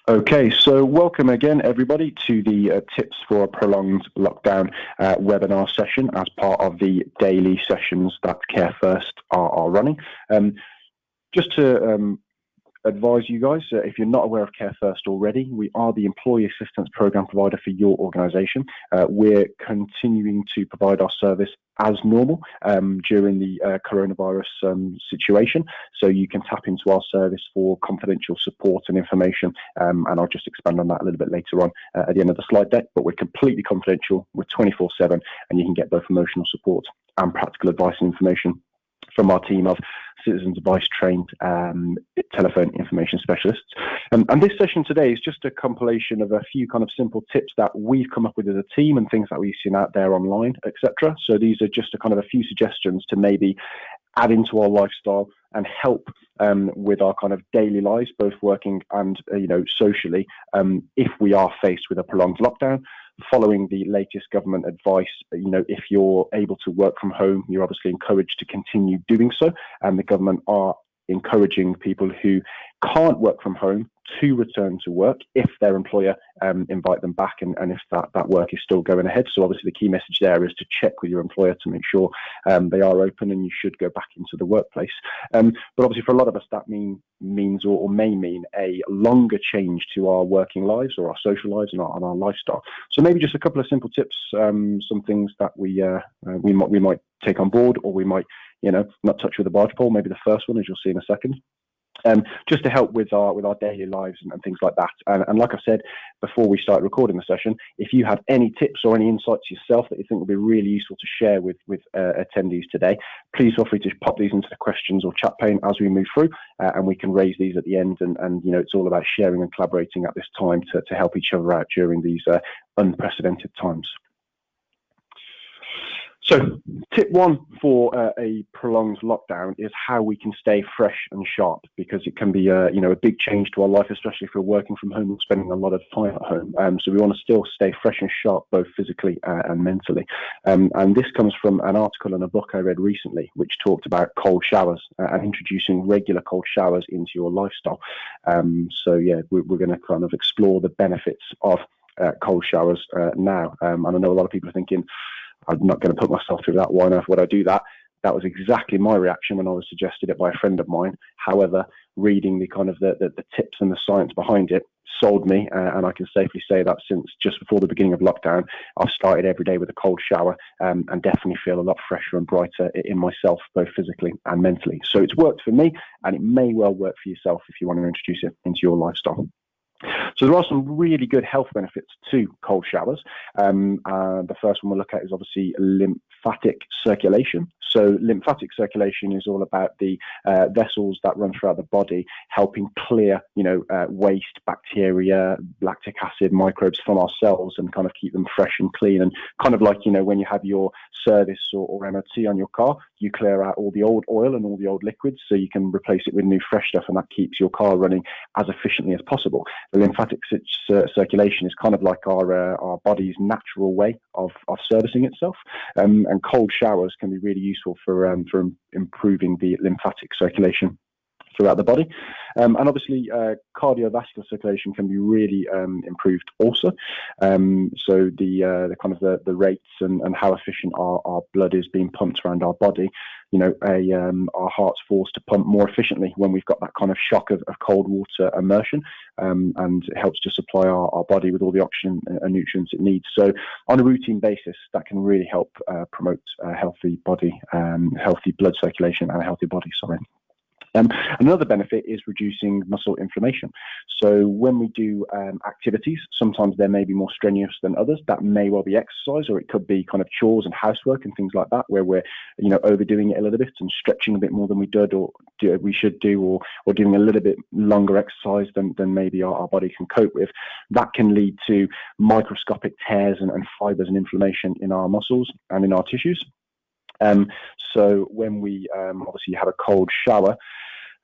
Okay, so welcome again, everybody, to the Tips for a Prolonged Lockdown webinar session as part of the daily sessions that Care First are running. Just to advise you guys, if you're not aware of Care First already, we are the employee assistance program provider for your organisation. We're continuing to provide our service as normal during the coronavirus situation, so you can tap into our service for confidential support and information, and I'll just expand on that a little bit later on at the end of the slide deck. But we're completely confidential, we're 24/7, and you can get both emotional support and practical advice and information from our team of citizens advice trained telephone information specialists. And this session today is just a compilation of a few kind of simple tips that we've come up with as a team and things that we've seen out there online, etc. So these are just a few suggestions to maybe add into our lifestyle and help with our kind of daily lives, both working and socially, if we are faced with a prolonged lockdown. Following the latest government advice, if you're able to work from home, you're obviously encouraged to continue doing so. And the government are encouraging people who can't work from home to return to work if their employer invite them back, and if that work is still going ahead. So obviously the key message there is to check with your employer to make sure they are open and you should go back into the workplace. But obviously for a lot of us that means or may mean a longer change to our working lives or our social lives and our lifestyle. So maybe just a couple of simple tips, some things that we might take on board, or we might not touch with a barge pole. Maybe the first one, as you'll see in a second. Just to help with our daily lives and things like that. And like I said before we started recording the session, if you have any tips or any insights yourself that you think would be really useful to share with attendees today, please feel free to pop these into the questions or chat pane as we move through, and we can raise these at the end. And it's all about sharing and collaborating at this time to help each other out during these unprecedented times. So tip one for a prolonged lockdown is how we can stay fresh and sharp, because it can be a big change to our life, especially if we're working from home and spending a lot of time at home. So we want to still stay fresh and sharp, both physically and mentally. And this comes from an article in a book I read recently, which talked about cold showers and introducing regular cold showers into your lifestyle. So yeah, we're going to kind of explore the benefits of cold showers now. And I know a lot of people are thinking, I'm not going to put myself through that. Why on earth would I do that? That was exactly my reaction when I was suggested it by a friend of mine. However, reading the kind of the tips and the science behind it sold me, and I can safely say that since just before the beginning of lockdown, I've started every day with a cold shower, and definitely feel a lot fresher and brighter in myself, both physically and mentally. So it's worked for me, and it may well work for yourself if you want to introduce it into your lifestyle. So there are some really good health benefits to cold showers. The first one we'll look at is obviously lymphatic circulation. So lymphatic circulation is all about the vessels that run throughout the body, helping clear, waste, bacteria, lactic acid, microbes from our cells, and kind of keep them fresh and clean. And kind of like, when you have your service or MOT on your car, you clear out all the old oil and all the old liquids so you can replace it with new fresh stuff, and that keeps your car running as efficiently as possible. The lymphatic circulation is kind of like our body's natural way of servicing itself, and cold showers can be really useful for improving the lymphatic circulation throughout the body. And obviously cardiovascular circulation can be really improved also. So the kind of the rates and how efficient our blood is being pumped around our body. Our heart's forced to pump more efficiently when we've got that kind of shock of cold water immersion, and it helps to supply our body with all the oxygen and nutrients it needs. So on a routine basis, that can really help promote a healthy body, healthy blood circulation, and a healthy body, sorry. Another benefit is reducing muscle inflammation. So when we do activities, sometimes they may be more strenuous than others. That may well be exercise, or it could be kind of chores and housework and things like that, where we're overdoing it a little bit and stretching a bit more than we should do, or doing a little bit longer exercise than maybe our body can cope with. That can lead to microscopic tears and fibers and inflammation in our muscles and in our tissues. So when we obviously have a cold shower,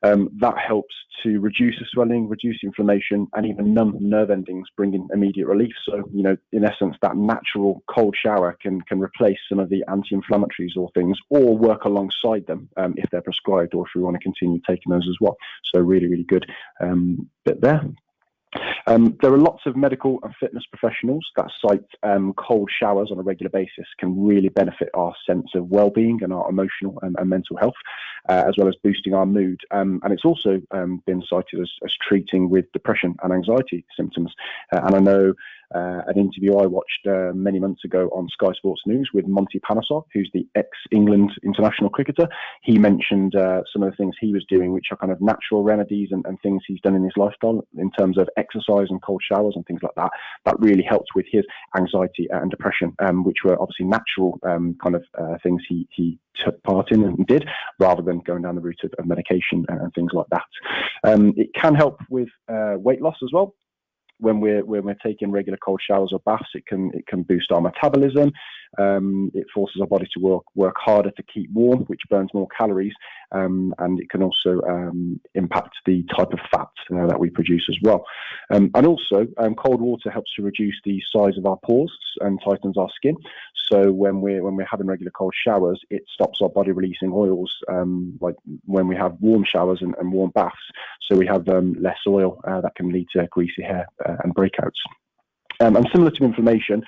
that helps to reduce the swelling, reduce inflammation, and even numb nerve endings, bringing immediate relief. So, in essence, that natural cold shower can replace some of the anti-inflammatories or things, or work alongside them if they're prescribed, or if we want to continue taking those as well. So really, really good bit there. There are lots of medical and fitness professionals that cite cold showers on a regular basis can really benefit our sense of well-being and our emotional and mental health, as well as boosting our mood. And it's also been cited as treating with depression and anxiety symptoms. And I know an interview I watched many months ago on Sky Sports News with Monty Panesar, who's the ex-England international cricketer. He mentioned some of the things he was doing, which are kind of natural remedies and things he's done in his lifestyle in terms of exercise and cold showers and things like that. That really helped with his anxiety and depression, which were obviously natural things he took part in and did, rather than going down the route of medication and things like that. It can help with weight loss as well. When we're taking regular cold showers or baths, it can boost our metabolism. It forces our body to work harder to keep warm, which burns more calories, and it can also impact the type of fat that we produce as well. And also, cold water helps to reduce the size of our pores and tightens our skin. So when we're having regular cold showers, it stops our body releasing oils, like when we have warm showers and warm baths. So we have less oil that can lead to greasy hair and breakouts. And similar to inflammation,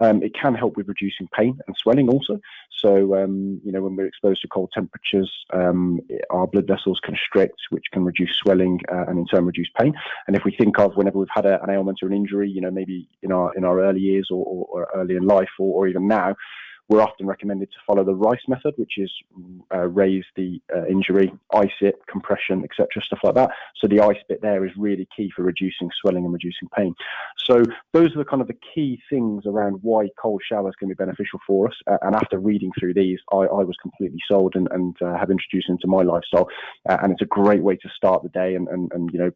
it can help with reducing pain and swelling also. So, when we're exposed to cold temperatures, our blood vessels constrict, which can reduce swelling and in turn reduce pain. And if we think of whenever we've had an ailment or an injury, maybe in our early years or early in life or even now, we're often recommended to follow the RICE method, which is raise the injury, ice it, compression, etc., stuff like that. So the ice bit there is really key for reducing swelling and reducing pain. So those are the key things around why cold showers can be beneficial for us. And after reading through these, I was completely sold and have introduced into my lifestyle. And it's a great way to start the day and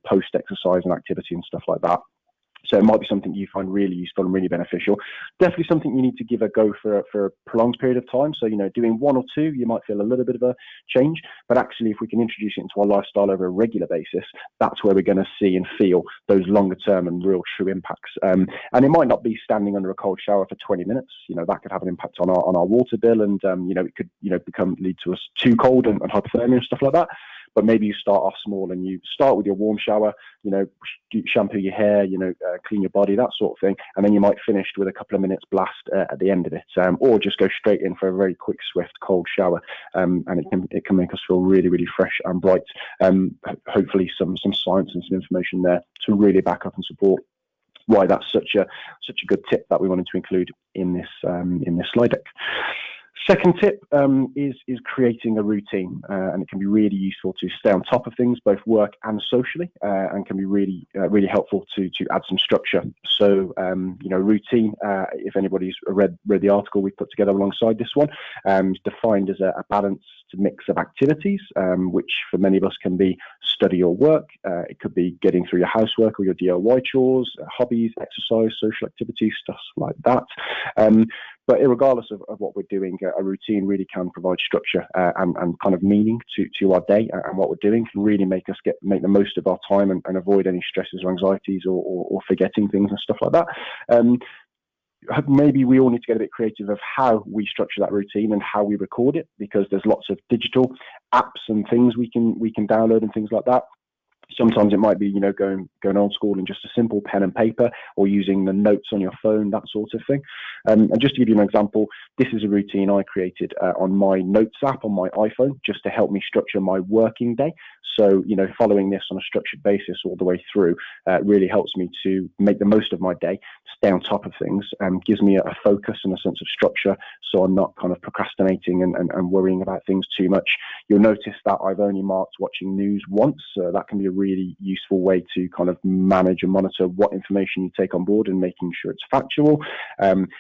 post exercise and activity and stuff like that. So it might be something you find really useful and really beneficial. Definitely something you need to give a go for a prolonged period of time. So, doing one or two, you might feel a little bit of a change. But actually, if we can introduce it into our lifestyle over a regular basis, that's where we're going to see and feel those longer term and real true impacts. And it might not be standing under a cold shower for 20 minutes. That could have an impact on our water bill, and it could lead to us too cold and hypothermia and stuff like that. But maybe you start off small and you start with your warm shower, shampoo your hair, clean your body, that sort of thing. And then you might finish with a couple of minutes blast at the end of it, or just go straight in for a very quick, swift, cold shower. And it can make us feel really, really fresh and bright. Hopefully some science and some information there to really back up and support why that's such a good tip that we wanted to include in this slide deck. Second tip is creating a routine, and it can be really useful to stay on top of things, both work and socially, and can be really helpful to add some structure. So, routine, if anybody's read the article we put together alongside this one, is defined as a balanced mix of activities, which for many of us can be study or work. It could be getting through your housework or your DIY chores, hobbies, exercise, social activities, stuff like that. But regardless of what we're doing, a routine really can provide structure and kind of meaning to our day and what we're doing. Can really make us make the most of our time and avoid any stresses or anxieties or forgetting things and stuff like that. Maybe we all need to get a bit creative of how we structure that routine and how we record it, because there's lots of digital apps and things we can download and things like that. Sometimes it might be, going old school and just a simple pen and paper, or using the notes on your phone, that sort of thing. And just to give you an example, this is a routine I created on my notes app on my iPhone, just to help me structure my working day. So, following this on a structured basis all the way through really helps me to make the most of my day, stay on top of things, gives me a focus and a sense of structure, so I'm not kind of procrastinating and worrying about things too much. You'll notice that I've only marked watching news once. That can be a really useful way to kind of manage and monitor what information you take on board and making sure it's factual,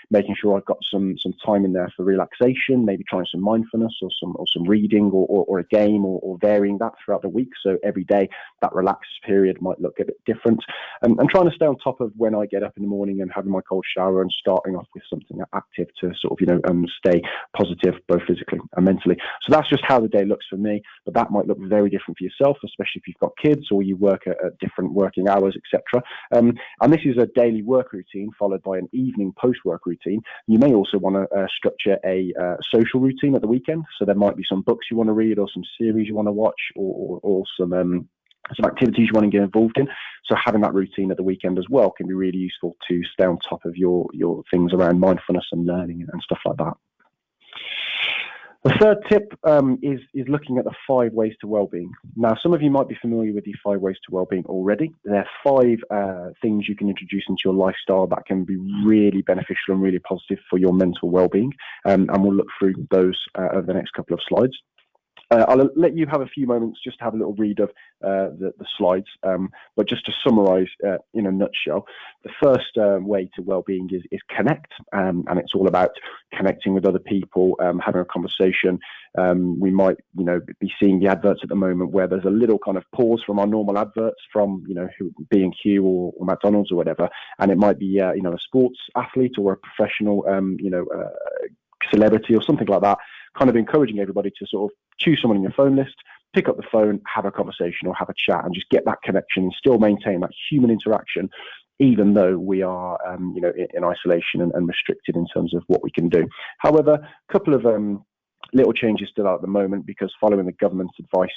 making sure I've got some time in there for relaxation, maybe trying some mindfulness or some reading or a game or varying that throughout the week. So every day that relaxed period might look a bit different, and trying to stay on top of when I get up in the morning and having my cold shower and starting off with something active to sort of stay positive both physically and mentally. So that's just how the day looks for me, but that might look very different for yourself, especially if you've got kids or you work at different working hours, etc. And this is a daily work routine followed by an evening post-work routine. You may also want to structure a social routine at the weekend. So there might be some books you want to read or some series you want to watch or some some activities you want to get involved in. So having that routine at the weekend as well can be really useful to stay on top of your things around mindfulness and learning and stuff like that. The third tip is looking at the 5 ways to wellbeing. Now, some of you might be familiar with the 5 ways to wellbeing already. There are 5 things you can introduce into your lifestyle that can be really beneficial and really positive for your mental wellbeing. And we'll look through those over the next couple of slides. I'll let you have a few moments just to have a little read of the slides, but just to summarise in a nutshell, the first way to well-being is connect, and it's all about connecting with other people, having a conversation. We might, be seeing the adverts at the moment where there's a little kind of pause from our normal adverts from, B&Q or McDonald's or whatever, and it might be, a sports athlete or a professional, celebrity or something like that, kind of encouraging everybody to sort of choose someone in your phone list, pick up the phone, have a conversation or have a chat and just get that connection and still maintain that human interaction, even though we are, in isolation and restricted in terms of what we can do. However, a couple of little changes still at the moment, because following the government's advice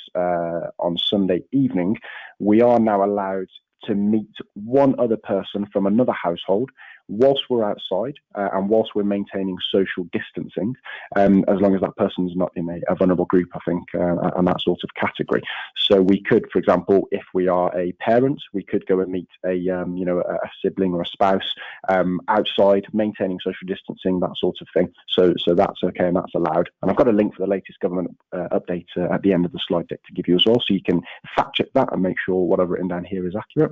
on Sunday evening, we are now allowed to meet one other person from another household whilst we're outside and whilst we're maintaining social distancing, as long as that person's not in a vulnerable group, I think, and that sort of category. So we could, for example, if we are a parent, we could go and meet a sibling or a spouse outside, maintaining social distancing, that sort of thing. So that's okay and that's allowed. And I've got a link for the latest government update at the end of the slide deck to give you as well, so you can fact check that and make sure what I've written down here is accurate.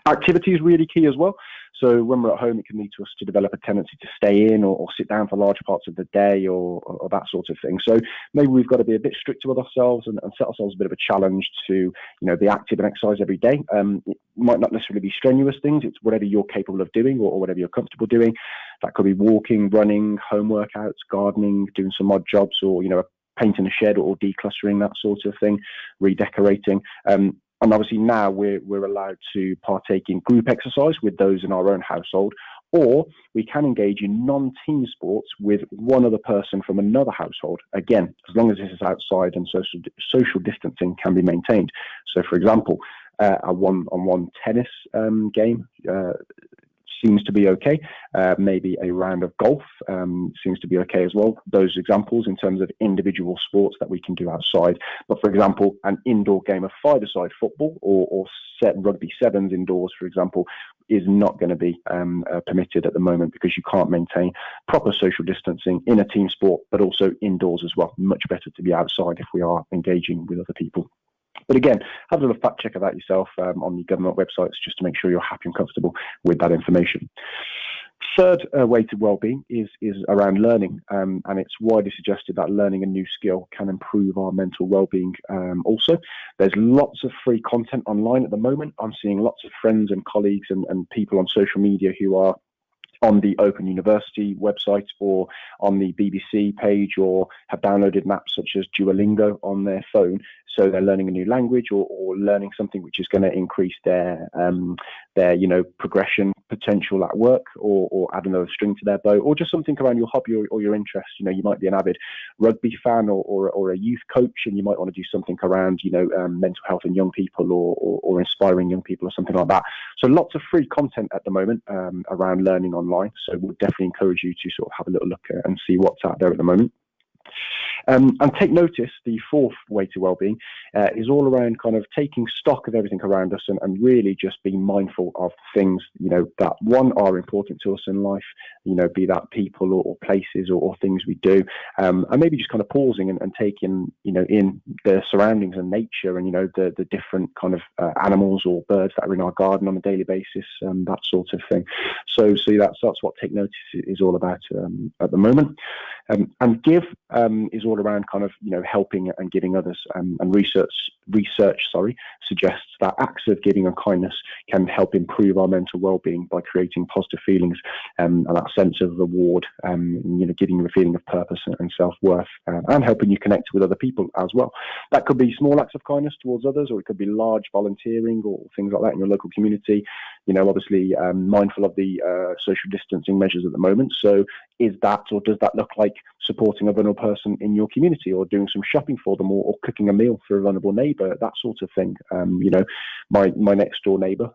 Activity is really key as well. So when we're at home, it can lead to us to develop a tendency to stay in or sit down for large parts of the day or that sort of thing. So maybe we've got to be a bit stricter with ourselves and set ourselves a bit of a challenge to, be active and exercise every day. It might not necessarily be strenuous things. It's whatever you're capable of doing or whatever you're comfortable doing. That could be walking, running, home workouts, gardening, doing some odd jobs, or, painting a shed or decluttering, that sort of thing, redecorating. And obviously now we're allowed to partake in group exercise with those in our own household, or we can engage in non-team sports with one other person from another household. Again, as long as this is outside and social distancing can be maintained. So, for example, a one-on-one tennis game seems to be okay. Maybe a round of golf seems to be okay as well. Those examples in terms of individual sports that we can do outside. But for example, an indoor game of five-a-side football or set rugby sevens indoors, for example, is not going to be permitted at the moment, because you can't maintain proper social distancing in a team sport, but also indoors as well. Much better to be outside if we are engaging with other people. But again, have a little fact check of that yourself on the government websites, just to make sure you're happy and comfortable with that information. Third way to well-being is around learning, and it's widely suggested that learning a new skill can improve our mental well-being. Also, there's lots of free content online at the moment. I'm seeing lots of friends and colleagues and people on social media who are on the Open University website or on the BBC page, or have downloaded apps such as Duolingo on their phone. So they're learning a new language or learning something which is going to increase their progression potential at work, or add another string to their bow, or just something around your hobby or your interest. You might be an avid rugby fan or a youth coach, and you might want to do something around, mental health in young people or inspiring young people or something like that. So lots of free content at the moment around learning online. So we'll definitely encourage you to sort of have a little look and see what's out there at the moment. And take notice, the fourth way to well-being is all around kind of taking stock of everything around us and really just being mindful of things, that one are important to us in life, be that people or places or things we do, and maybe just kind of pausing and taking, in the surroundings and nature and, the different kind of animals or birds that are in our garden on a daily basis, that sort of thing. So that's what take notice is all about at the moment. And give is all around kind of, helping and giving others. And research suggests that acts of giving and kindness can help improve our mental well-being by creating positive feelings and that sense of reward, giving you a feeling of purpose and self-worth, and helping you connect with other people as well. That could be small acts of kindness towards others, or it could be large volunteering or things like that in your local community. obviously mindful of the social distancing measures at the moment. So is that, or does that look like supporting a vulnerable person in your community, or doing some shopping for them, or cooking a meal for a vulnerable neighbour, that sort of thing? My next door neighbour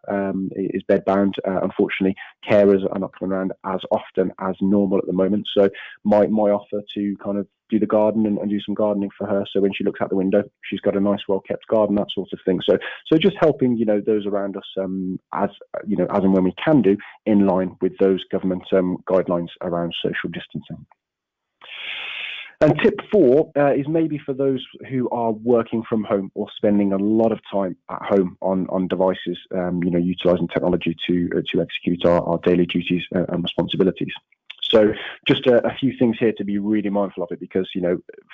is bedbound. Unfortunately, carers are not coming around as often as normal at the moment. So my offer to kind of do the garden and do some gardening for her, so when she looks out the window, she's got a nice, well-kept garden, that sort of thing. So just helping those around us as and when we can do, in line with those government guidelines around social distancing. And tip 4 is maybe for those who are working from home or spending a lot of time at home on devices, utilising technology to execute our daily duties and responsibilities. So just a few things here to be really mindful of it, because,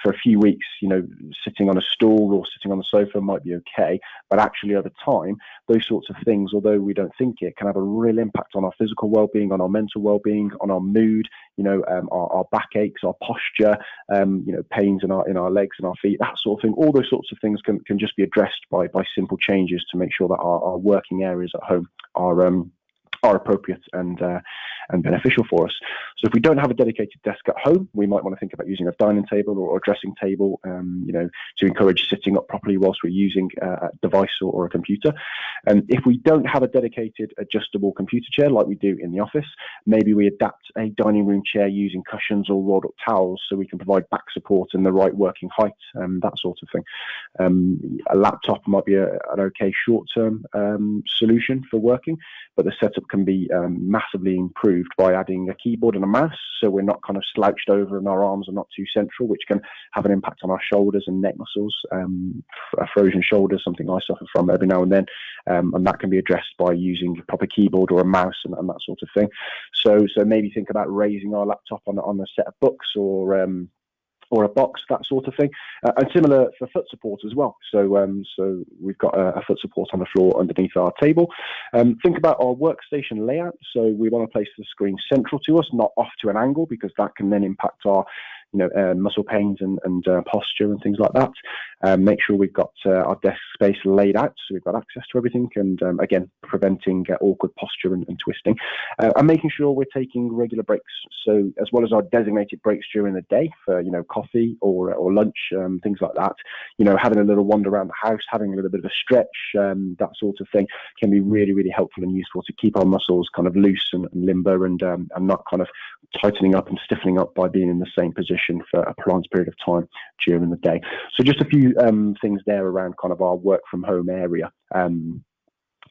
for a few weeks, sitting on a stool or sitting on the sofa might be okay, but actually over time, those sorts of things, although we don't think it, can have a real impact on our physical well-being, on our mental well-being, on our mood, our backaches, our posture, pains in our legs and our feet, that sort of thing. All those sorts of things can just be addressed by simple changes to make sure that our working areas at home are appropriate and beneficial for us. So if we don't have a dedicated desk at home, we might want to think about using a dining table or a dressing table, to encourage sitting up properly whilst we're using a device or a computer. And if we don't have a dedicated adjustable computer chair like we do in the office, maybe we adapt a dining room chair using cushions or rolled up towels so we can provide back support and the right working height, that sort of thing. A laptop might be an okay short-term solution for working, but the setup can be massively improved by adding a keyboard and a mouse, so we're not kind of slouched over and our arms are not too central, which can have an impact on our shoulders and neck muscles. A frozen shoulder, something I suffer from every now and then, and that can be addressed by using a proper keyboard or a mouse and that sort of thing. So maybe think about raising our laptop on a set of books or a box, that sort of thing, and similar for foot support as well. So we've got a foot support on the floor underneath our table. Think about our workstation layout. So we want to place the screen central to us, not off to an angle, because that can then impact our muscle pains and posture and things like that. Make sure we've got our desk space laid out so we've got access to everything, and again, preventing awkward posture and twisting, and making sure we're taking regular breaks. So as well as our designated breaks during the day for coffee or lunch, things like that, having a little wander around the house, having a little bit of a stretch, that sort of thing can be really, really helpful and useful to keep our muscles kind of loose and limber, and not kind of tightening up and stiffening up by being in the same position for a prolonged period of time during the day. So just a few things there around kind of our work from home area.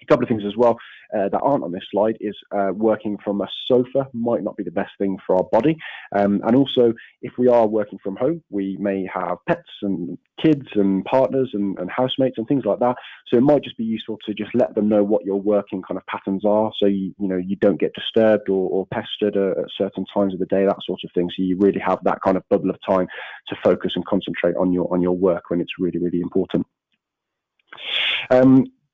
A couple of things as well that aren't on this slide is working from a sofa might not be the best thing for our body. And also, if we are working from home, we may have pets and kids and partners and housemates and things like that. So it might just be useful to just let them know what your working kind of patterns are, so you don't get disturbed or pestered at certain times of the day, that sort of thing. So you really have that kind of bubble of time to focus and concentrate on your work when it's really, really important.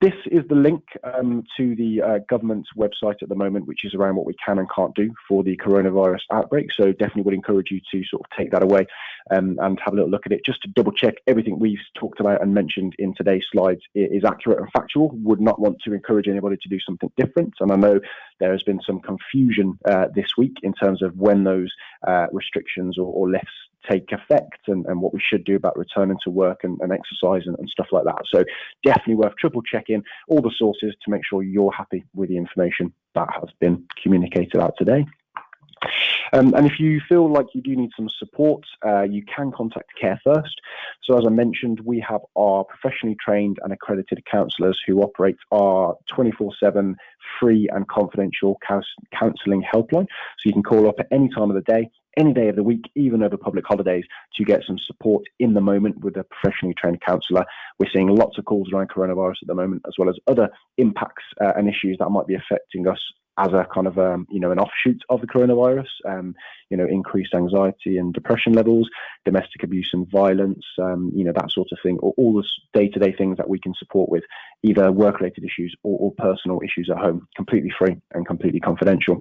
This is the link to the government's website at the moment, which is around what we can and can't do for the coronavirus outbreak. So definitely would encourage you to sort of take that away and have a little look at it, just to double check everything we've talked about and mentioned in today's slides is accurate and factual. Would not want to encourage anybody to do something different. And I know there has been some confusion this week in terms of when those restrictions or lifts take effect and what we should do about returning to work and exercise and stuff like that. So definitely worth triple checking all the sources to make sure you're happy with the information that has been communicated out today. And if you feel like you do need some support, you can contact Care First. So as I mentioned, we have our professionally trained and accredited counsellors who operate our 24/7 free and confidential counselling helpline. So you can call up at any time of the day, any day of the week, even over public holidays, to get some support in the moment with a professionally trained counsellor. We're seeing lots of calls around coronavirus at the moment, as well as other impacts and issues that might be affecting us as a kind of, an offshoot of the coronavirus, increased anxiety and depression levels, domestic abuse and violence, that sort of thing, or all the day-to-day things that we can support with, either work-related issues or personal issues at home, completely free and completely confidential.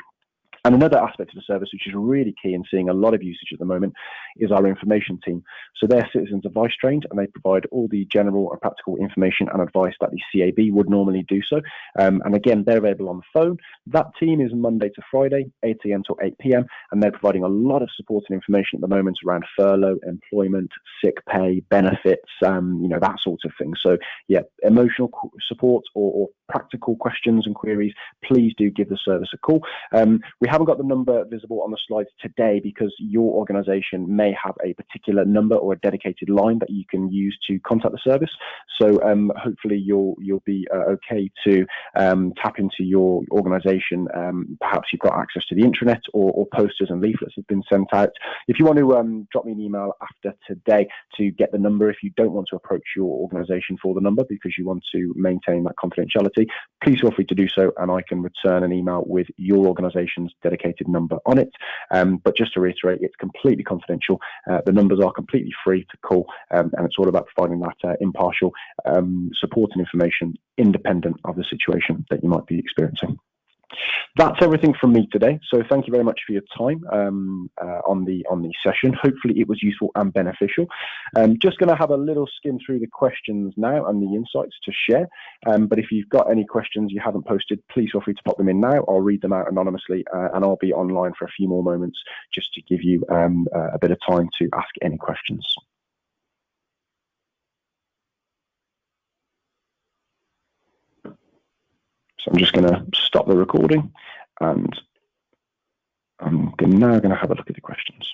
And another aspect of the service, which is really key and seeing a lot of usage at the moment, is our information team. So they're citizens advice trained, and they provide all the general and practical information and advice that the CAB would normally do so. And again, they're available on the phone. That team is Monday to Friday, 8 a.m. to 8 p.m. And they're providing a lot of support and information at the moment around furlough, employment, sick pay, benefits, that sort of thing. So yeah, emotional support or practical questions and queries, please do give the service a call. We haven't got the number visible on the slides today because your organization may have a particular number or a dedicated line that you can use to contact the service. So hopefully you'll be okay to tap into your organization. Perhaps you've got access to the intranet or posters and leaflets have been sent out. If you want to drop me an email after today to get the number, if you don't want to approach your organization for the number because you want to maintain that confidentiality, please feel free to do so, and I can return an email with your organization's dedicated number on it. But just to reiterate, it's completely confidential. The numbers are completely free to call, and it's all about providing that impartial support and information independent of the situation that you might be experiencing. That's everything from me today. So thank you very much for your time on the session. Hopefully it was useful and beneficial. Just going to have a little skim through the questions now and the insights to share. But if you've got any questions you haven't posted, please feel free to pop them in now. I'll read them out anonymously, and I'll be online for a few more moments just to give you a bit of time to ask any questions. So I'm just going to stop the recording, and I'm now going to have a look at the questions.